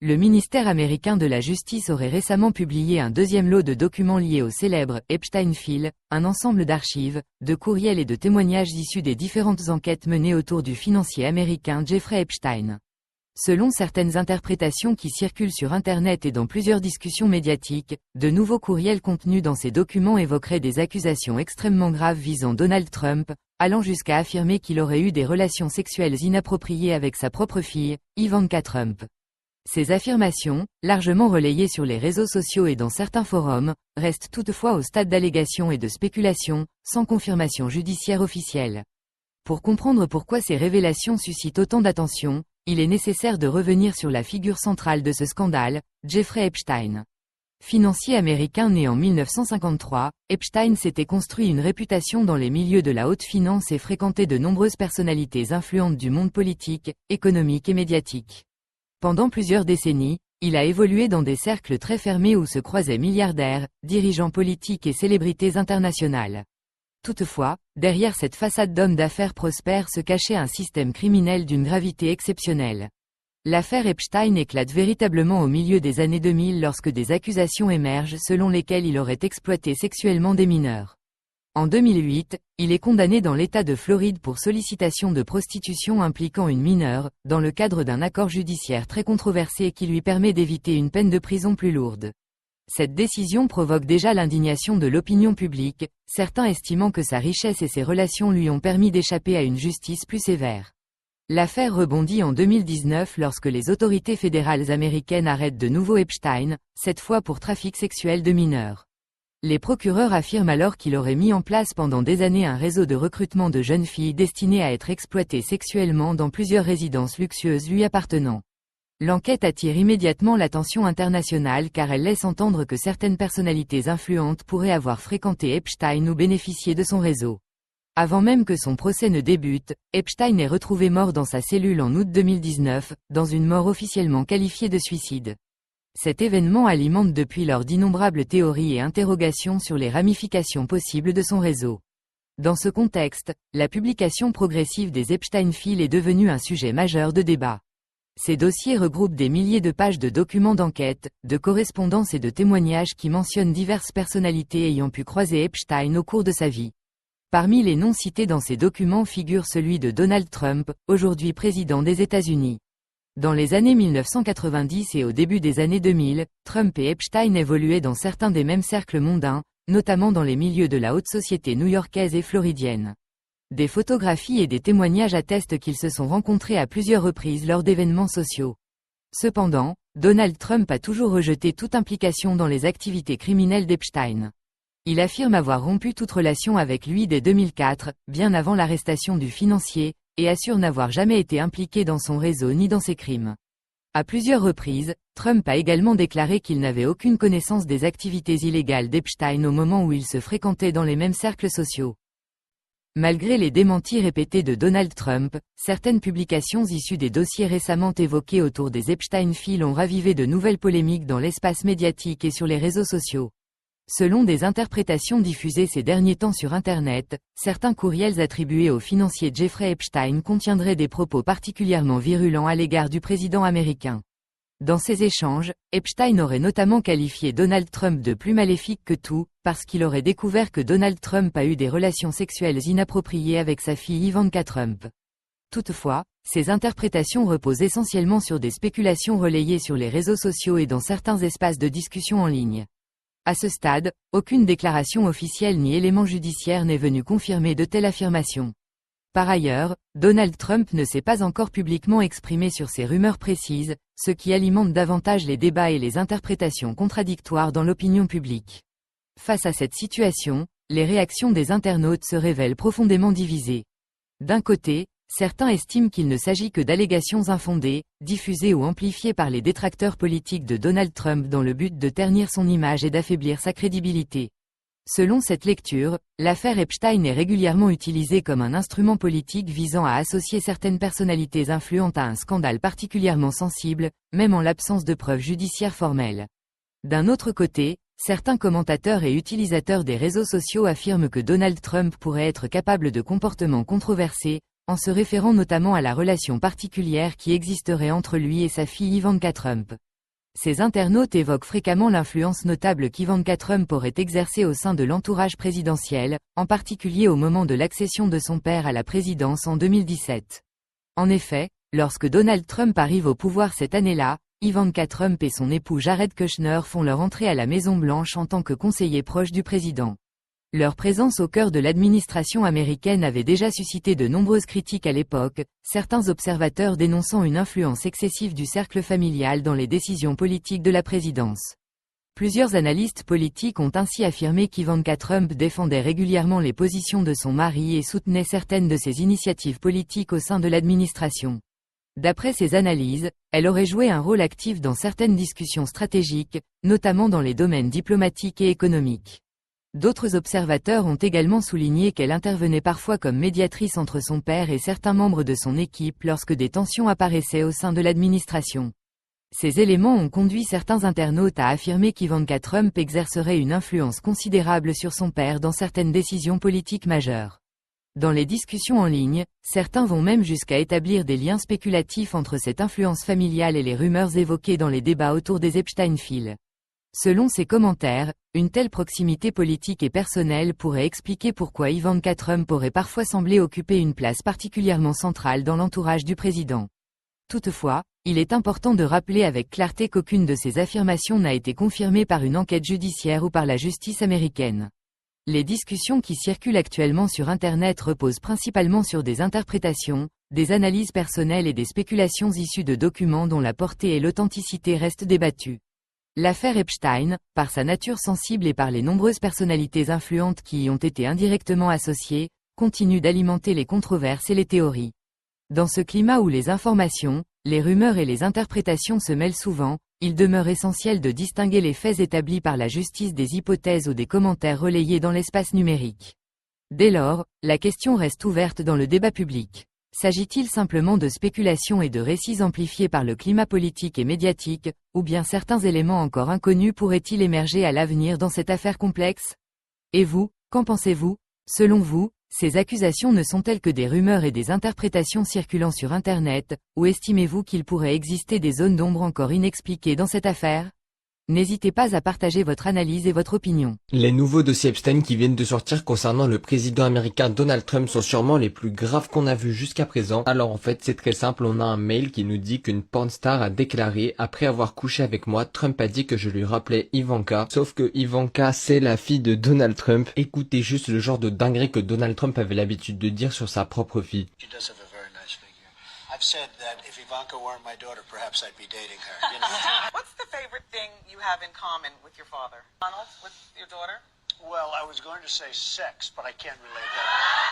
Le ministère américain de la Justice aurait récemment publié un deuxième lot de documents liés au célèbre Epstein File, un ensemble d'archives, de courriels et de témoignages issus des différentes enquêtes menées autour du financier américain Jeffrey Epstein. Selon certaines interprétations qui circulent sur Internet et dans plusieurs discussions médiatiques, de nouveaux courriels contenus dans ces documents évoqueraient des accusations extrêmement graves visant Donald Trump, allant jusqu'à affirmer qu'il aurait eu des relations sexuelles inappropriées avec sa propre fille, Ivanka Trump. Ces affirmations, largement relayées sur les réseaux sociaux et dans certains forums, restent toutefois au stade d'allégations et de spéculations, sans confirmation judiciaire officielle. Pour comprendre pourquoi ces révélations suscitent autant d'attention, il est nécessaire de revenir sur la figure centrale de ce scandale, Jeffrey Epstein. Financier américain né en 1953, Epstein s'était construit une réputation dans les milieux de la haute finance et fréquentait de nombreuses personnalités influentes du monde politique, économique et médiatique. Pendant plusieurs décennies, il a évolué dans des cercles très fermés où se croisaient milliardaires, dirigeants politiques et célébrités internationales. Toutefois, derrière cette façade d'homme d'affaires prospère se cachait un système criminel d'une gravité exceptionnelle. L'affaire Epstein éclate véritablement au milieu des années 2000 lorsque des accusations émergent selon lesquelles il aurait exploité sexuellement des mineurs. En 2008, il est condamné dans l'État de Floride pour sollicitation de prostitution impliquant une mineure, dans le cadre d'un accord judiciaire très controversé qui lui permet d'éviter une peine de prison plus lourde. Cette décision provoque déjà l'indignation de l'opinion publique, certains estimant que sa richesse et ses relations lui ont permis d'échapper à une justice plus sévère. L'affaire rebondit en 2019 lorsque les autorités fédérales américaines arrêtent de nouveau Epstein, cette fois pour trafic sexuel de mineurs. Les procureurs affirment alors qu'il aurait mis en place pendant des années un réseau de recrutement de jeunes filles destinées à être exploitées sexuellement dans plusieurs résidences luxueuses lui appartenant. L'enquête attire immédiatement l'attention internationale car elle laisse entendre que certaines personnalités influentes pourraient avoir fréquenté Epstein ou bénéficié de son réseau. Avant même que son procès ne débute, Epstein est retrouvé mort dans sa cellule en août 2019, dans une mort officiellement qualifiée de suicide. Cet événement alimente depuis lors d'innombrables théories et interrogations sur les ramifications possibles de son réseau. Dans ce contexte, la publication progressive des Epstein Files est devenue un sujet majeur de débat. Ces dossiers regroupent des milliers de pages de documents d'enquête, de correspondances et de témoignages qui mentionnent diverses personnalités ayant pu croiser Epstein au cours de sa vie. Parmi les noms cités dans ces documents figure celui de Donald Trump, aujourd'hui président des États-Unis. Dans les années 1990 et au début des années 2000, Trump et Epstein évoluaient dans certains des mêmes cercles mondains, notamment dans les milieux de la haute société new-yorkaise et floridienne. Des photographies et des témoignages attestent qu'ils se sont rencontrés à plusieurs reprises lors d'événements sociaux. Cependant, Donald Trump a toujours rejeté toute implication dans les activités criminelles d'Epstein. Il affirme avoir rompu toute relation avec lui dès 2004, bien avant l'arrestation du financier, et assure n'avoir jamais été impliqué dans son réseau ni dans ses crimes. À plusieurs reprises, Trump a également déclaré qu'il n'avait aucune connaissance des activités illégales d'Epstein au moment où ils se fréquentaient dans les mêmes cercles sociaux. Malgré les démentis répétés de Donald Trump, certaines publications issues des dossiers récemment évoqués autour des Epstein Files ont ravivé de nouvelles polémiques dans l'espace médiatique et sur les réseaux sociaux. Selon des interprétations diffusées ces derniers temps sur Internet, certains courriels attribués au financier Jeffrey Epstein contiendraient des propos particulièrement virulents à l'égard du président américain. Dans ces échanges, Epstein aurait notamment qualifié Donald Trump de plus maléfique que tout, parce qu'il aurait découvert que Donald Trump a eu des relations sexuelles inappropriées avec sa fille Ivanka Trump. Toutefois, ces interprétations reposent essentiellement sur des spéculations relayées sur les réseaux sociaux et dans certains espaces de discussion en ligne. À ce stade, aucune déclaration officielle ni élément judiciaire n'est venu confirmer de telles affirmations. Par ailleurs, Donald Trump ne s'est pas encore publiquement exprimé sur ces rumeurs précises, ce qui alimente davantage les débats et les interprétations contradictoires dans l'opinion publique. Face à cette situation, les réactions des internautes se révèlent profondément divisées. D'un côté, certains estiment qu'il ne s'agit que d'allégations infondées, diffusées ou amplifiées par les détracteurs politiques de Donald Trump dans le but de ternir son image et d'affaiblir sa crédibilité. Selon cette lecture, l'affaire Epstein est régulièrement utilisée comme un instrument politique visant à associer certaines personnalités influentes à un scandale particulièrement sensible, même en l'absence de preuves judiciaires formelles. D'un autre côté, certains commentateurs et utilisateurs des réseaux sociaux affirment que Donald Trump pourrait être capable de comportements controversés, en se référant notamment à la relation particulière qui existerait entre lui et sa fille Ivanka Trump. Ces internautes évoquent fréquemment l'influence notable qu'Ivanka Trump aurait exercée au sein de l'entourage présidentiel, en particulier au moment de l'accession de son père à la présidence en 2017. En effet, lorsque Donald Trump arrive au pouvoir cette année-là, Ivanka Trump et son époux Jared Kushner font leur entrée à la Maison-Blanche en tant que conseillers proches du président. Leur présence au cœur de l'administration américaine avait déjà suscité de nombreuses critiques à l'époque, certains observateurs dénonçant une influence excessive du cercle familial dans les décisions politiques de la présidence. Plusieurs analystes politiques ont ainsi affirmé qu'Ivanka Trump défendait régulièrement les positions de son mari et soutenait certaines de ses initiatives politiques au sein de l'administration. D'après ces analyses, elle aurait joué un rôle actif dans certaines discussions stratégiques, notamment dans les domaines diplomatiques et économiques. D'autres observateurs ont également souligné qu'elle intervenait parfois comme médiatrice entre son père et certains membres de son équipe lorsque des tensions apparaissaient au sein de l'administration. Ces éléments ont conduit certains internautes à affirmer qu'Ivanka Trump exercerait une influence considérable sur son père dans certaines décisions politiques majeures. Dans les discussions en ligne, certains vont même jusqu'à établir des liens spéculatifs entre cette influence familiale et les rumeurs évoquées dans les débats autour des Epstein Files. Selon ces commentaires, une telle proximité politique et personnelle pourrait expliquer pourquoi Ivanka Trump aurait parfois semblé occuper une place particulièrement centrale dans l'entourage du président. Toutefois, il est important de rappeler avec clarté qu'aucune de ces affirmations n'a été confirmée par une enquête judiciaire ou par la justice américaine. Les discussions qui circulent actuellement sur Internet reposent principalement sur des interprétations, des analyses personnelles et des spéculations issues de documents dont la portée et l'authenticité restent débattues. L'affaire Epstein, par sa nature sensible et par les nombreuses personnalités influentes qui y ont été indirectement associées, continue d'alimenter les controverses et les théories. Dans ce climat où les informations, les rumeurs et les interprétations se mêlent souvent, il demeure essentiel de distinguer les faits établis par la justice des hypothèses ou des commentaires relayés dans l'espace numérique. Dès lors, la question reste ouverte dans le débat public. S'agit-il simplement de spéculations et de récits amplifiés par le climat politique et médiatique, ou bien certains éléments encore inconnus pourraient-ils émerger à l'avenir dans cette affaire complexe? Et vous, qu'en pensez-vous? Selon vous, ces accusations ne sont-elles que des rumeurs et des interprétations circulant sur Internet, ou estimez-vous qu'il pourrait exister des zones d'ombre encore inexpliquées dans cette affaire? N'hésitez pas à partager votre analyse et votre opinion. Les nouveaux dossiers Epstein qui viennent de sortir concernant le président américain Donald Trump sont sûrement les plus graves qu'on a vus jusqu'à présent. Alors en fait c'est très simple, on a un mail qui nous dit qu'une pornstar a déclaré: après avoir couché avec moi, Trump a dit que je lui rappelais Ivanka. Sauf que Ivanka c'est la fille de Donald Trump. Écoutez juste le genre de dinguerie que Donald Trump avait l'habitude de dire sur sa propre fille. I've said that if Ivanka weren't my daughter, perhaps I'd be dating her. You know? What's the favorite thing you have in common with your father? Donald, with your daughter? Well, I was going to say sex, but I can't relate that.